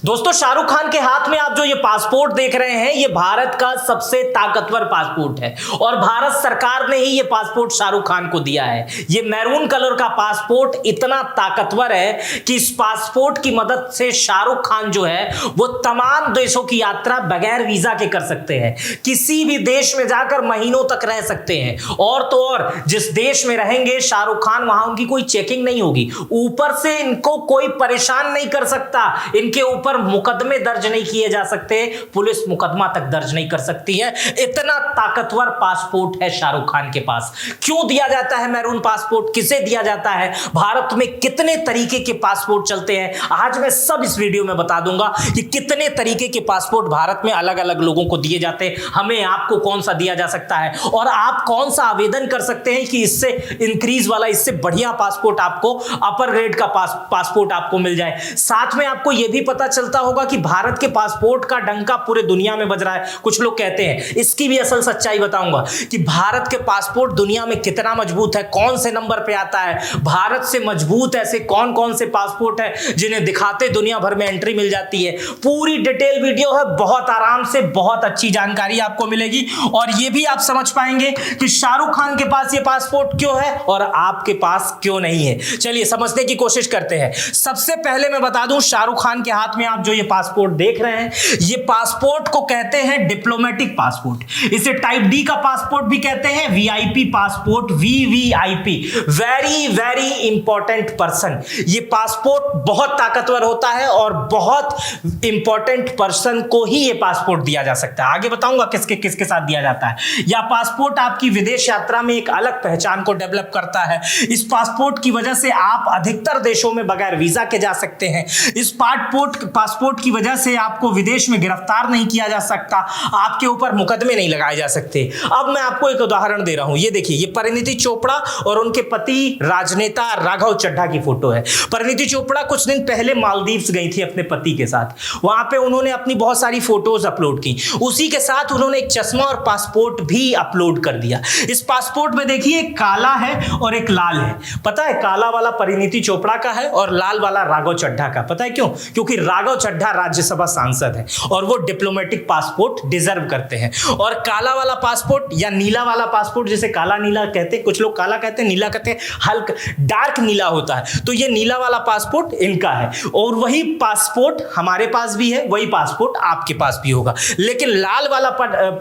दोस्तों, शाहरुख खान के हाथ में आप जो ये पासपोर्ट देख रहे हैं, ये भारत का सबसे ताकतवर पासपोर्ट है और भारत सरकार ने ही ये पासपोर्ट शाहरुख खान को दिया है। ये मैरून कलर का पासपोर्ट इतना ताकतवर है कि इस पासपोर्ट की मदद से शाहरुख खान जो है वो तमाम देशों की यात्रा बगैर वीजा के कर सकते हैं। किसी भी देश में जाकर महीनों तक रह सकते हैं और तो और जिस देश में रहेंगे शाहरुख खान, वहां उनकी कोई चेकिंग नहीं होगी। ऊपर से इनको कोई परेशान नहीं कर सकता, इनके ऊपर मुकदमे दर्ज नहीं किए जा सकते, पुलिस मुकदमा तक दर्ज नहीं कर सकती है। इतना ताकतवर पासपोर्ट है शाहरुख खान के पास। क्यों दिया जाता है मैरून पासपोर्ट, किसे दिया जाता है, भारत में कितने तरीके के पासपोर्ट चलते हैं, आज मैं सब इस वीडियो में बता दूंगा कि कितने तरीके के पासपोर्ट भारत में अलग अलग लोगों को दिए जाते हैं, हमें आपको कौन सा दिया जा सकता है और आप कौन सा आवेदन कर सकते हैं कि इससे इंक्रीज वाला, इससे बढ़िया पासपोर्ट आपको, अपर ग्रेड का पासपोर्ट आपको मिल जाए। साथ में आपको यह भी पता चलता होगा कि भारत के पासपोर्ट का डंका पूरे दुनिया में बज रहा है। कुछ लोग कहते हैं, इसकी भी असल सच्चाई बताऊंगा कि भारत के पासपोर्ट दुनिया में कितना मजबूत है, कौन से नंबर पे आता है, भारत से मजबूत ऐसे कौन कौन से पासपोर्ट है जिन्हें दिखाते दुनिया भर में एंट्री मिल जाती है। पूरी डिटेल वीडियो है, बहुत आराम से बहुत अच्छी जानकारी आपको मिलेगी और यह भी आप समझ पाएंगे कि शाहरुख खान के पास यह पासपोर्ट क्यों है और आपके पास क्यों नहीं है। चलिए समझने की कोशिश करते हैं। सबसे पहले मैं बता दूं, शाहरुख खान के हाथ में आप जो ये पासपोर्ट देख रहे हैं, ये पासपोर्ट को कहते हैं डिप्लोमेटिक पासपोर्ट। इसे टाइप डी का पासपोर्ट भी कहते हैं, VIP passport, VVIP, very very important person. ये पासपोर्ट बहुत ताकतवर होता है और बहुत इंपॉर्टेंट पर्सन को ही ये पासपोर्ट दिया जा सकता है। आगे बताऊंगा किसके किसके साथ दिया जाता है। यह पासपोर्ट आपकी विदेश यात्रा में एक अलग पहचान को डेवलप करता है। इस पासपोर्ट की वजह से आप अधिकतर देशों में बगैर वीजा के जा सकते हैं। इस पासपोर्ट की वजह से आपको विदेश में गिरफ्तार नहीं किया जा सकता, आपके ऊपर मुकदमे नहीं लगाए जा सकते। अब मैं आपको एक उदाहरण दे रहा हूं, ये देखिए, ये परिणीति चोपड़ा और उनके पति राजनेता राघव चड्ढा की फोटो है। परिणीति चोपड़ा कुछ दिन पहले मालदीव्स गई थी अपने पति के साथ, वहां पे उन्होंने अपनी बहुत सारी फोटोज अपलोड की, उसी के साथ उन्होंने एक चश्मा और पासपोर्ट भी अपलोड कर दिया। इस पासपोर्ट में देखिए एक काला है और एक लाल है। पता है, काला वाला परिणीति चोपड़ा का है और लाल वाला राघव चड्ढा का। पता है क्यों? क्योंकि राघव चड्ढा राज्यसभा सांसद है और वो डिप्लोमेटिक पासपोर्ट डिजर्व करते हैं। और काला वाला पासपोर्ट या नीला वाला पासपोर्ट, जिसे काला नीला कहते हैं, कुछ लोग काला कहते हैं, नीला कहते हैं, हल्का डार्क नीला होता है, तो ये नीला वाला पासपोर्ट इनका है और वही पासपोर्ट हमारे पास भी है, वही पासपोर्ट आपके पास भी होगा। लेकिन लाल वाला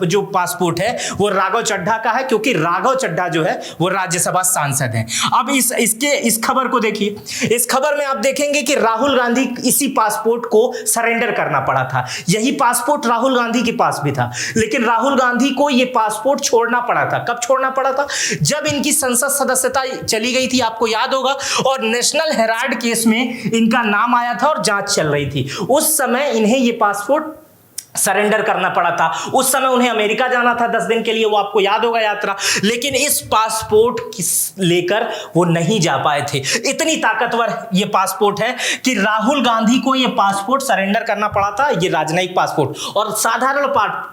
जो पासपोर्ट है वो राघव चड्ढा का है, क्योंकि राघव चड्ढा जो है वो राज्यसभा सांसद है। अब इस खबर को देखिए। इस खबर में आप देखेंगे कि राहुल गांधी इसी पासपोर्ट को सरेंडर करना पड़ा था। यही पासपोर्ट राहुल गांधी के पास भी था, लेकिन राहुल गांधी को यह पासपोर्ट छोड़ना पड़ा था। कब छोड़ना पड़ा था? जब इनकी संसद सदस्यता चली गई थी, आपको याद होगा, और नेशनल हेराल्ड केस में इनका नाम आया था और जांच चल रही थी। उस समय इन्हें यह पासपोर्ट सरेंडर करना पड़ा था। उस समय उन्हें अमेरिका जाना था 10 दिन के लिए, वो आपको याद होगा यात्रा, लेकिन इस पासपोर्ट लेकर वो नहीं जा पाए थे। इतनी ताकतवर ये पासपोर्ट है कि राहुल गांधी को ये पासपोर्ट सरेंडर करना पड़ा था, ये राजनयिक पासपोर्ट, और साधारण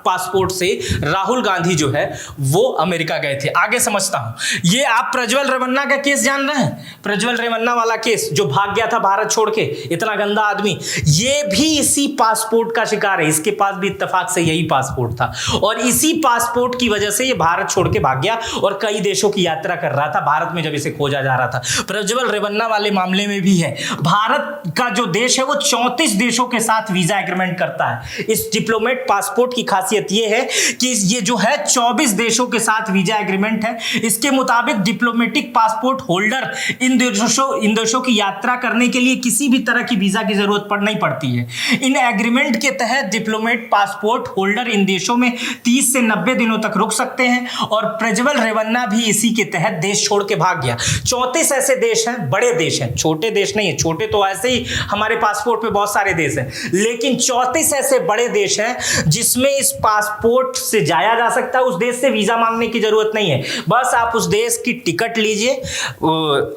पासपोर्ट से राहुल गांधी जो है वो अमेरिका गए थे। आगे समझता हूं। ये आप प्रज्वल रेवन्ना का केस जान रहे हैं? प्रज्वल रेवन्ना वाला केस जो भाग गया था भारत छोड़ के, इतना गंदा आदमी, ये भी इसी पासपोर्ट का शिकार है। इसके पास भी इत्तेफाक से यही पासपोर्ट था और इसी पासपोर्ट की वजह से ये भारत छोड़ के भाग गया और कई देशों की यात्रा कर रहा था भारत में जब इसे खोजा जा रहा था। प्रज्वल रेवन्ना वाले मामले में भी है। भारत का जो देश है वो 34 देशों के साथ वीजा एग्रीमेंट करता है। इस डिप्लोमेट पासपोर्ट की खासियत ये है कि ये जो है 24 देशों के साथ वीजा एग्रीमेंट है। इसके मुताबिक डिप्लोमेटिक पासपोर्ट होल्डर इन देशों की यात्रा करने के लिए किसी भी तरह की वीजा की जरूरत नहीं पड़ती है। इन एग्रीमेंट के तहत डिप्लोमेट पासपोर्ट होल्डर इन देशों में 30 से 90 दिनों तक रुक सकते हैं और प्रज्वल रेवन्ना भी इसी के तहत देश छोड़ के भाग गया। 34 ऐसे देश हैं, बड़े देश हैं, छोटे देश नहीं है। छोटे तो ऐसे ही हमारे पासपोर्ट पे बहुत सारे देश हैं, लेकिन 34 ऐसे बड़े देश हैं जिसमें इस पासपोर्ट से जाया जा सकता है। उस देश से वीजा मांगने की जरूरत नहीं है, बस आप उस देश की टिकट लीजिए,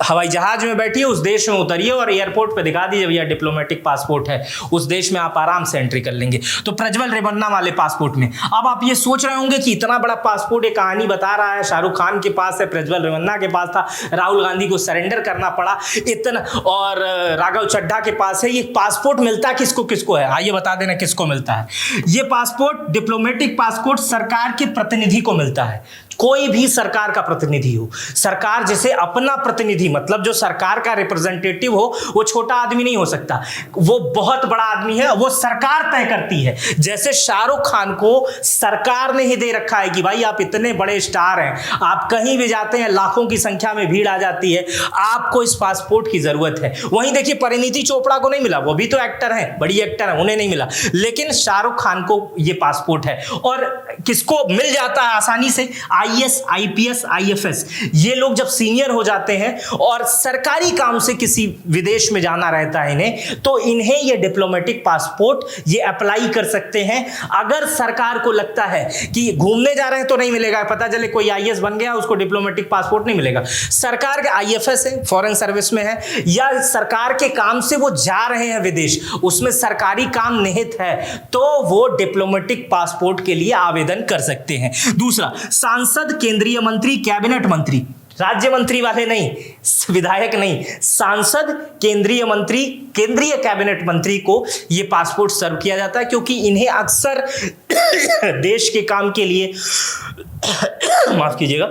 हवाई जहाज में बैठिए, उस देश में उतरिए और एयरपोर्ट पे दिखा दीजिए भैया डिप्लोमेटिक पासपोर्ट है, उस देश में आप आराम से एंट्री कर लेंगे। तो प्रज्वल रेवन्ना वाले पासपोर्ट में। अब आप ये सोच रहे होंगे कि इतना बड़ा पासपोर्ट, एक कहानी बता रहा है, शाहरुख खान के पास है, प्रज्वल रेवन्ना के पास था, राहुल गांधी को सरेंडर करना पड़ा इतना, और राघव चड्ढा के पास है। ये पासपोर्ट मिलता किसको किसको है, आइए बता देना किसको मिलता है। ये पासपोर्ट, डिप्लोमेटिक पासपोर्ट, सरकार के प्रतिनिधि को मिलता है। कोई भी सरकार का प्रतिनिधि हो, सरकार जैसे अपना प्रतिनिधि, मतलब जो सरकार का रिप्रेजेंटेटिव हो, वो छोटा आदमी नहीं हो सकता, वो बहुत बड़ा आदमी है, वो सरकार तय करती है। जैसे शाहरुख खान को सरकार ने ही दे रखा है कि भाई आप इतने बड़े स्टार हैं, आप कहीं भी जाते हैं लाखों की संख्या में भीड़ आ जाती है, आपको इस पासपोर्ट की जरूरत है। वहीं देखिए परिणीति चोपड़ा को नहीं मिला, वो भी तो एक्टर है, बड़ी एक्टर है, उन्हें नहीं मिला, लेकिन शाहरुख खान को ये पासपोर्ट है। और किसको मिल जाता है आसानी से, IAS, IPS, IFS, ये लोग जब सीनियर हो जाते हैं और सरकारी काम से किसी विदेश में जाना रहता है इन्हें, तो इन्हें ये डिप्लोमेटिक पासपोर्ट ये अप्लाई कर सकते हैं। अगर सरकार को लगता है कि घूमने जा रहे हैं तो नहीं मिलेगा, पता चले कोई IAS बन गया उसको डिप्लोमेटिक पासपोर्ट नहीं मिलेगा, सरकार के IFS है, फॉरेन सर्विस में है, या सरकार के काम से वो जा रहे हैं विदेश, उसमें सरकारी काम निहित है, तो वो डिप्लोमेटिक पासपोर्ट के लिए आवेदन कर सकते हैं। दूसरा, सांसद, केंद्रीय मंत्री, कैबिनेट मंत्री, राज्य मंत्री वाले नहीं, विधायक नहीं, सांसद, केंद्रीय मंत्री, केंद्रीय कैबिनेट मंत्री को यह पासपोर्ट सर्व किया जाता है, क्योंकि इन्हें अक्सर देश के काम के लिए माफ कीजिएगा,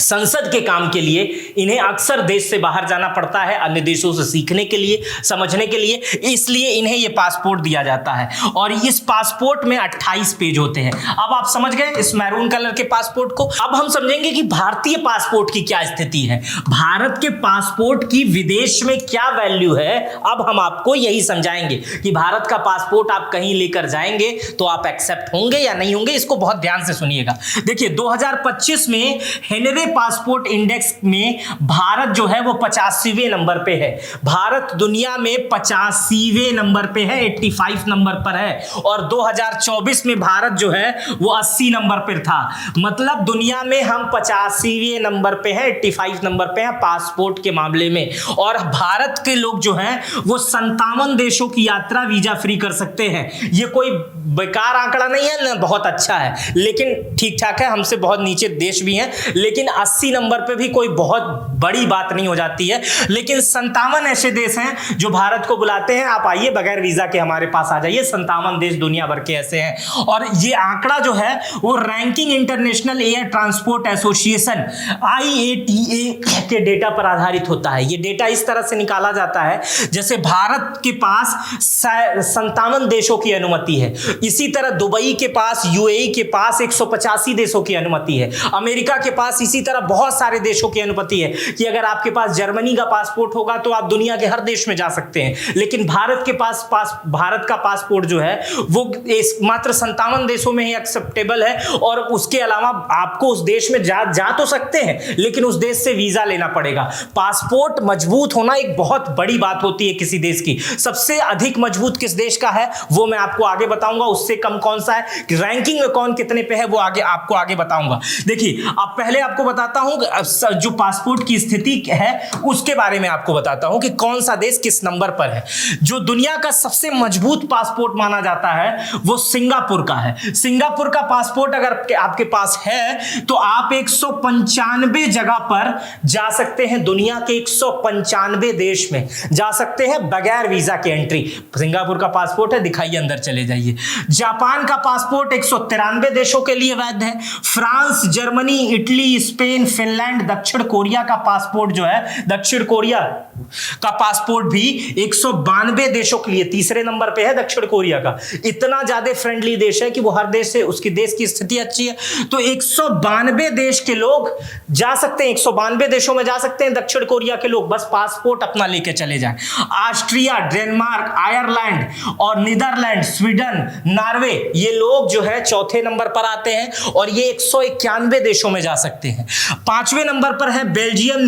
संसद के काम के लिए इन्हें अक्सर देश से बाहर जाना पड़ता है, अन्य देशों से सीखने के लिए, समझने के लिए, इसलिए इन्हें यह पासपोर्ट दिया जाता है। और इस पासपोर्ट में 28 पेज होते हैं। अब आप समझ गए इस मैरून कलर के पासपोर्ट को। अब हम समझेंगे कि भारतीय पासपोर्ट की क्या स्थिति है, भारत के पासपोर्ट की विदेश में क्या वैल्यू है। अब हम आपको यही समझाएंगे कि भारत का पासपोर्ट आप कहीं लेकर जाएंगे तो आप एक्सेप्ट होंगे या नहीं होंगे, इसको बहुत ध्यान से सुनिएगा। देखिए 2025 में हेनरी पासपोर्ट इंडेक्स में भारत जो है वो 85वें नंबर पे है। भारत दुनिया में 85वें नंबर पे है, 85 नंबर पर है। और 2024 में भारत जो है वो 80 नंबर पर था। मतलब दुनिया में हम 85वें नंबर पे हैं, 85 नंबर पे हैं पासपोर्ट के मामले में। और भारत के लोग जो हैं वो 57 देशों की यात्रा वीजा फ्री कर सकते हैं। ये कोई बेकार आंकड़ा नहीं है ना, बहुत अच्छा है, लेकिन ठीक ठाक है, हमसे बहुत नीचे देश भी हैं, लेकिन 80 नंबर पे भी कोई बहुत बड़ी बात नहीं हो जाती है। लेकिन 57 ऐसे देश हैं जो भारत को बुलाते हैं, आप आइए बगैर वीजा के हमारे पास आ जाइए। 57 देश दुनिया भर के ऐसे हैं। और ये आंकड़ा जो है वो ranking international air transport association IATA के डेटा पर आधारित होता है। ये डेटा इस तरह से निकाला जाता है जैसे भारत के पास 57 देशों की अनुमति है, इसी तरह दुबई के पास, UAE के पास 185 देशों की अनुमति है, अमेरिका के पास इसी तरह बहुत सारे देशों की अनुमति है कि अगर आपके पास जर्मनी का पासपोर्ट होगा तो आप दुनिया के हर देश में जा सकते हैं। लेकिन भारत के पास भारत का पासपोर्ट जो है वो मात्र 57 देशों में ही एक्सेप्टेबल है। और उसके अलावा आपको उस देश में जा तो सकते हैं, लेकिन उस देश से वीजा लेना पड़ेगा। पासपोर्ट मजबूत होना एक बहुत बड़ी बात होती है किसी देश की। सबसे अधिक मजबूत किस देश का है वो मैं आपको आगे बताऊंगा, उससे कम कौन सा है, रैंकिंग में कौन कितने पे है वो आपको आगे बताऊंगा। देखिए अब पहले आपको बताता हूं जो पासपोर्ट की स्थिति है उसके बारे में आपको बताता हूं कि कौन सा देश किस नंबर पर है। जो दुनिया का सबसे मजबूत पासपोर्ट माना जाता है वो सिंगापुर का है। सिंगापुर का पासपोर्ट अगर आपके पास है तो आप 195 जगह पर जा सकते हैं, दुनिया के 195 देश में जा सकते हैं बगैर वीजा के एंट्री। सिंगापुर का पासपोर्ट है, दिखाइए अंदर चले जाइए। जापान का पासपोर्ट 193 देशों के लिए वैध है। France, Germany, Italy, Spain, Finland, दक्षिण कोरिया का पासपोर्ट जो है, दक्षिण कोरिया का पासपोर्ट भी 192 देशों के लिए तीसरे नंबर पे है। दक्षिण कोरिया का इतना ज्यादा फ्रेंडली देश है कि वो हर देश से उसकी देश की स्थिति अच्छी है, तो 192 देश के लोग जा सकते हैं, 192 देशों में जा सकते हैं दक्षिण कोरिया के लोग, बस पासपोर्ट अपना लेके चले जाएं। ऑस्ट्रिया, डेनमार्क, आयरलैंड और नीदरलैंड, स्वीडन, नॉर्वे, ये लोग जो है चौथे नंबर पर आते हैं और ये 191 देशों में जा सकते हैं। पांचवें नंबर पर है बेल्जियम,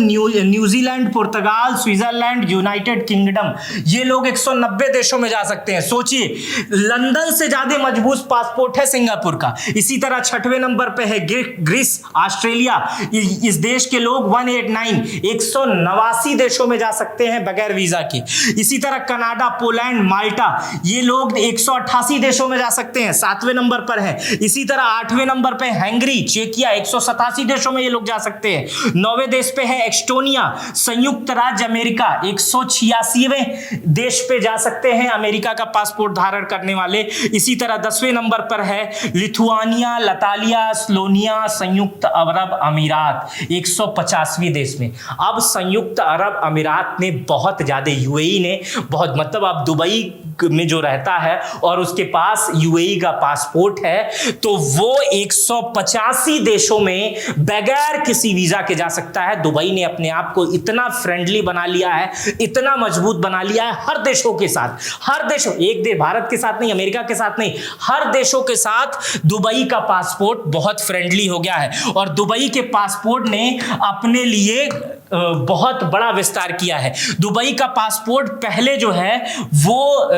न्यूजीलैंड, पुर्तगाल, स्विट्जरलैंड, यूनाइटेड किंगडम, ये लोग 190 देशों में जा सकते हैं। सोचिए लंदन से ज्यादा मजबूत पासपोर्ट है सिंगापुर का। इसी तरह छठवें नंबर पे है ग्रीस, ऑस्ट्रेलिया, इस देश के लोग 189 देशों में जा सकते हैं बगैर वीजा के। इसी तरह कनाडा, पोलैंड, माल्टा, ये लोग 188 देशों देशों में जा सकते हैं, 7वें नंबर पर है। इसी तरह 8वें नंबर पे हंगरी, चेकिया, 187 देशों में ये लोग जा सकते हैं। 9वें देश पे है एस्टोनिया, संयुक्त राज्य अमेरिका, 186वें देश पे जा सकते हैं अमेरिका का पासपोर्ट धारण करने वाले। इसी तरह 10वें नंबर पर है लिथुआनिया, लतालिया, स्लोनिया, संयुक्त अरब अमीरात, 150वें देश में। अब संयुक्त अरब अमीरात ने बहुत ज्यादा, यूएई ने बहुत, मतलब अब दुबई में जो रहता है और उसके पास यूएई का पासपोर्ट है, तो वो 185 देशों में बगैर किसी वीजा के जा सकता है। दुबई ने अपने आप को इतना फ्रेंडली बना लिया है, इतना मजबूत बना लिया है हर देशों के साथ, हर देशों, एक देश भारत के साथ नहीं, अमेरिका के साथ नहीं, हर देशों के साथ दुबई का पासपोर्ट बहुत फ्रेंडली हो गया है। और दुबई के पासपोर्ट ने अपने लिए बहुत बड़ा विस्तार किया है। दुबई का पासपोर्ट पहले जो है वो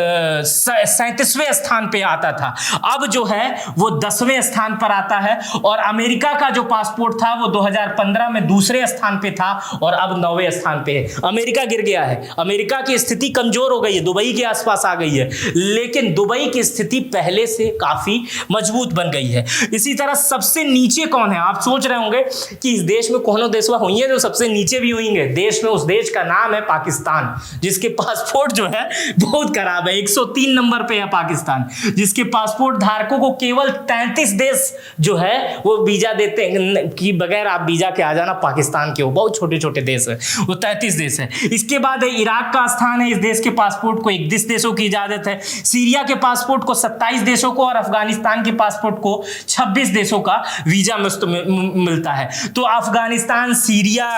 37वें स्थान पे आता था, अब जो है वो 10वें स्थान पर आता है। और अमेरिका का जो पासपोर्ट था वो 2015 में दूसरे स्थान पे था और अब 9वें स्थान पे है। अमेरिका गिर गया है, अमेरिका की स्थिति कमजोर हो गई है, दुबई के आसपास आ गई है, लेकिन दुबई की स्थिति पहले से काफी मजबूत बन गई है। इसी तरह सबसे नीचे कौन है? आप सोच रहे होंगे कि इस देश में कौन देशवा हुई है जो सबसे नीचे भी होंगे देश में। उस देश का नाम है पाकिस्तान, जिसके पासपोर्ट जो है बहुत खराब है। 103 नंबर पे है पाकिस्तान, जिसके पासपोर्ट धारकों को केवल 33 देश जो है वो वीजा देते हैं कि बगैर आप वीजा के आ जाना पाकिस्तान के हो। बहुत छोटे छोटे देश है वो, 33 देश है। इसके बाद है इराक का स्थान है, इस देश के पासपोर्ट को 31 देशों की इजाजत है। सीरिया के पासपोर्ट को 27 देशों को और अफगानिस्तान के पासपोर्ट को 26 देशों का वीजा मिलता है। तो अफगानिस्तान, सीरिया,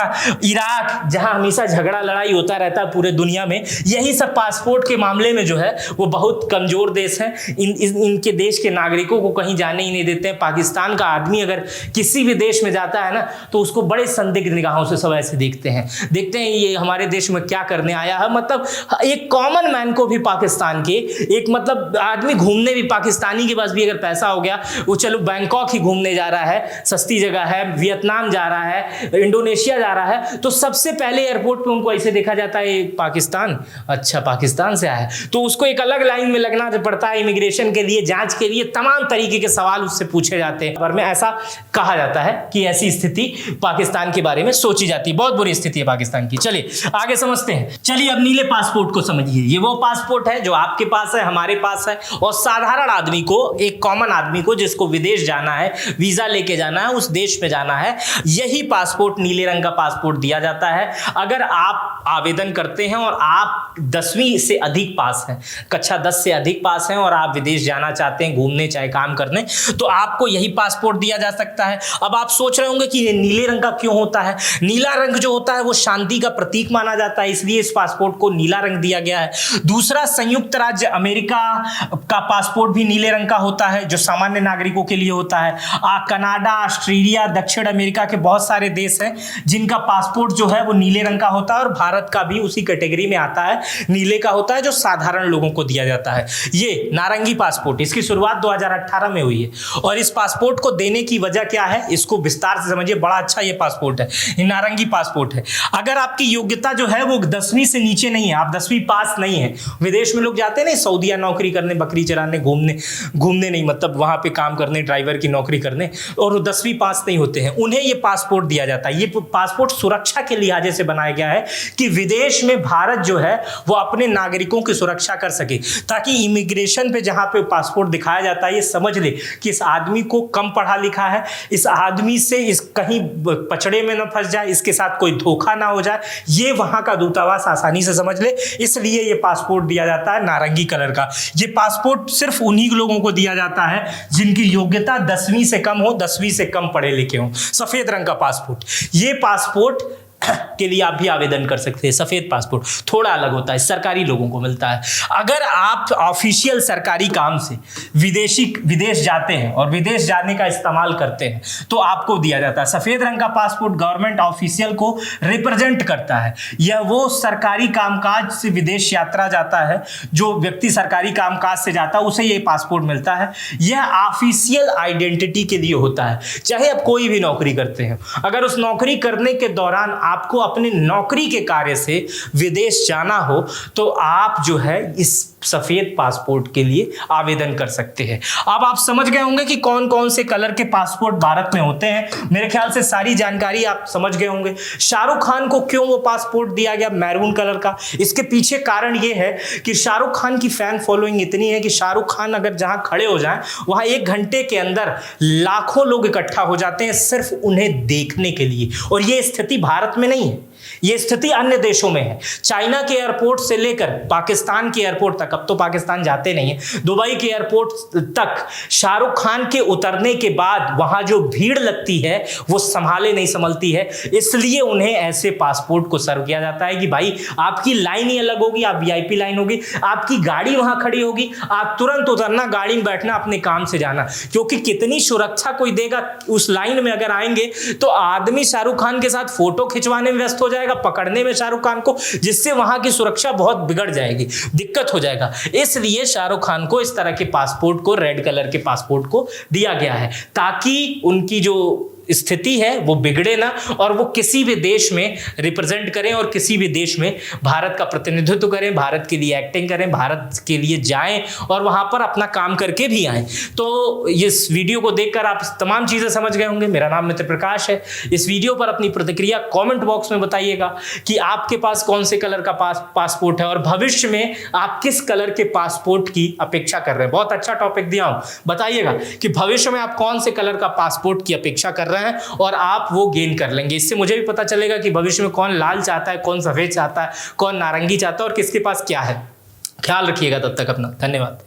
इराक, जहां हमेशा झगड़ा लड़ाई होता रहता है पूरे दुनिया में, यही सब पासपोर्ट के मामले में जो है वो बहुत कमजोर देश हैं। इनके देश के नागरिकों को कहीं जाने ही नहीं देते हैं। पाकिस्तान का आदमी अगर किसी भी देश में जाता है ना तो उसको बड़े संदिग्ध निगाहों से सब ऐसे देखते हैं ये हमारे देश में क्या करने आया है। मतलब एक कॉमन मैन को भी पाकिस्तान के, एक मतलब आदमी घूमने भी, पाकिस्तानी के पास भी अगर पैसा हो गया वो चलो बैंकॉक ही घूमने जा रहा है, सस्ती जगह है, वियतनाम जा रहा है, इंडोनेशिया जा रहा है, तो सबसे पहले एयरपोर्ट पे उनको ऐसे देखा जाता है पाकिस्तान, अच्छा पाकिस्तान से आया है, तो उसको एक अलग लाइन में लगना पड़ता है इमिग्रेशन के लिए, जांच के लिए, तमाम तरीके के सवाल उससे पूछे जाते हैं। पर में ऐसा कहा जाता है कि ऐसी स्थिति पाकिस्तान के बारे में सोची जाती है। बहुत बुरी स्थिति है पाकिस्तान की। चलिए आगे समझते हैं। चलिए अब नीले पासपोर्ट को समझिए। ये वो पासपोर्ट है जो आपके पास है, हमारे पास है, और साधारण आदमी को, एक कॉमन आदमी को जिसको विदेश जाना है, वीजा लेके जाना है, उस देश में जाना है, यही पासपोर्ट, नीले रंग का पासपोर्ट दिया जाता है। अगर आप आवेदन करते हैं और आप 10वीं से अधिक पास हैं, कक्षा 10 से अधिक पास हैं और आप विदेश जाना चाहते हैं घूमने चाहे काम करने, तो आपको यही पासपोर्ट दिया जा सकता है। अब आप सोच रहे होंगे कि ये नीले रंग का क्यों होता है? नीला रंग जो होता है वो शांति का प्रतीक माना जाता है, इसलिए इस पासपोर्ट को नीला रंग दिया गया है। दूसरा, संयुक्त राज्य अमेरिका का पासपोर्ट भी नीले रंग का होता है, जो सामान्य नागरिकों के लिए होता है। कनाडा, ऑस्ट्रेलिया, दक्षिण अमेरिका के बहुत सारे देश हैं जिनका पासपोर्ट जो है वो नीले रंग का होता है, और भारत का भी उसी कैटेगरी में आता है, नीले का होता है, जो साधारण लोगों को दिया जाता है। ये नारंगी पासपोर्ट, इसकी शुरुआत 2018 में हुई है। और इस पासपोर्ट को देने की वजह क्या है, इसको विस्तार से समझिए। बड़ा अच्छा ये पासपोर्ट है, ये नारंगी पासपोर्ट है। अगर आपकी योग्यता जो है वो 10वीं से नीचे नहीं है, आप 10वीं पास नहीं है, विदेश में लोग जाते हैं ना सऊदीया नौकरी करने, बकरी चराने, घूमने नहीं, मतलब वहां पे काम करने, ड्राइवर की नौकरी करने, और 10वीं पास नहीं होते हैं, उन्हें ये पासपोर्ट दिया जाता है। ये पासपोर्ट सुरक्षा के लिहाजे से बनाया गया है कि विदेश में भारत जो है वो अपने नागरिकों की सुरक्षा कर सके, ताकि इमिग्रेशन पे जहां पे पासपोर्ट दिखाया जाता है ये समझ ले कि इस आदमी को कम पढ़ा लिखा है, इस आदमी से इस कहीं पचड़े में न फंस जाए, इसके साथ कोई धोखा ना हो जाए, ये वहां का दूतावास आसानी से समझ ले। इसलिए ये पासपोर्ट दिया जाता है नारंगी कलर का। ये पासपोर्ट सिर्फ उन्हीं लोगों को दिया जाता है जिनकी योग्यता 10वीं से कम हो, 10वीं से कम पढ़े लिखे हो। सफेद रंग का पासपोर्ट, ये पासपोर्ट के लिए आप भी आवेदन कर सकते हैं। सफेद पासपोर्ट थोड़ा अलग होता है, सरकारी लोगों को मिलता है। अगर आप ऑफिशियल सरकारी काम से विदेश जाते हैं और विदेश जाने का इस्तेमाल करते हैं तो आपको दिया जाता है। सफेद रंग का पासपोर्ट गवर्नमेंट ऑफिशियल को रिप्रेजेंट करता है। यह वो सरकारी कामकाज से विदेश यात्रा जाता है, जो व्यक्ति सरकारी कामकाज से जाता है उसे ये पासपोर्ट मिलता है। यह ऑफिशियल आइडेंटिटी के लिए होता है। चाहे आप कोई भी नौकरी करते हैं, अगर उस नौकरी करने के दौरान आपको अपने नौकरी के कार्य से विदेश जाना हो तो आप जो है इस सफेद पासपोर्ट के लिए आवेदन कर सकते हैं। अब आप समझ गए होंगे कि कौन कौन से कलर के पासपोर्ट भारत में होते हैं। मेरे ख्याल से सारी जानकारी आप समझ गए होंगे। शाहरुख खान को क्यों वो पासपोर्ट दिया गया मैरून कलर का, इसके पीछे कारण ये है कि शाहरुख खान की फैन फॉलोइंग इतनी है कि शाहरुख खान अगर जहां खड़े हो जाएं वहां 1 घंटे के अंदर लाखों लोग इकट्ठा हो जाते हैं सिर्फ उन्हें देखने के लिए। और ये स्थिति भारत में नहीं है, ये स्थिति अन्य देशों में है। चाइना के एयरपोर्ट से लेकर पाकिस्तान के एयरपोर्ट तक, अब तो पाकिस्तान जाते नहीं है, दुबई के एयरपोर्ट तक शाहरुख खान के उतरने के बाद वहां जो भीड़ लगती है वो संभाले नहीं संभलती है। इसलिए उन्हें ऐसे पासपोर्ट को सर्व किया जाता है कि भाई आपकी लाइन ही अलग होगी, आप वीआईपी लाइन होगी, आपकी गाड़ी वहां खड़ी होगी, आप तुरंत उतरना, गाड़ी में बैठना, अपने काम से जाना। क्योंकि कितनी सुरक्षा कोई देगा उस लाइन में अगर आएंगे तो आदमी शाहरुख खान के साथ फोटो खिंचवाने में व्यस्त हो जाएगा, पकड़ने में शाहरुख खान को, जिससे वहां की सुरक्षा बहुत बिगड़ जाएगी, दिक्कत हो जाएगा। इसलिए शाहरुख खान को इस तरह के पासपोर्ट को, रेड कलर के पासपोर्ट को दिया गया है ताकि उनकी जो स्थिति है वो बिगड़े ना और वो किसी भी देश में रिप्रेजेंट करें और किसी भी देश में भारत का प्रतिनिधित्व करें, भारत के लिए एक्टिंग करें, भारत के लिए जाएं और वहां पर अपना काम करके भी आएं। तो इस वीडियो को देखकर आप तमाम चीजें समझ गए होंगे। मेरा नाम मित्र प्रकाश है। इस वीडियो पर अपनी प्रतिक्रिया कमेंट बॉक्स में बताइएगा कि आपके पास कौन से कलर का पासपोर्ट है और भविष्य में आप किस कलर के पासपोर्ट की अपेक्षा कर रहे हैं। बहुत अच्छा टॉपिक दिया हूं, बताइएगा कि भविष्य में आप कौन से कलर का पासपोर्ट की अपेक्षा कर रहे हैं और आप वो गेन कर लेंगे। इससे मुझे भी पता चलेगा कि भविष्य में कौन लाल चाहता है, कौन सफेद चाहता है, कौन नारंगी चाहता है और किसके पास क्या है। ख्याल रखिएगा तब तक अपना। धन्यवाद।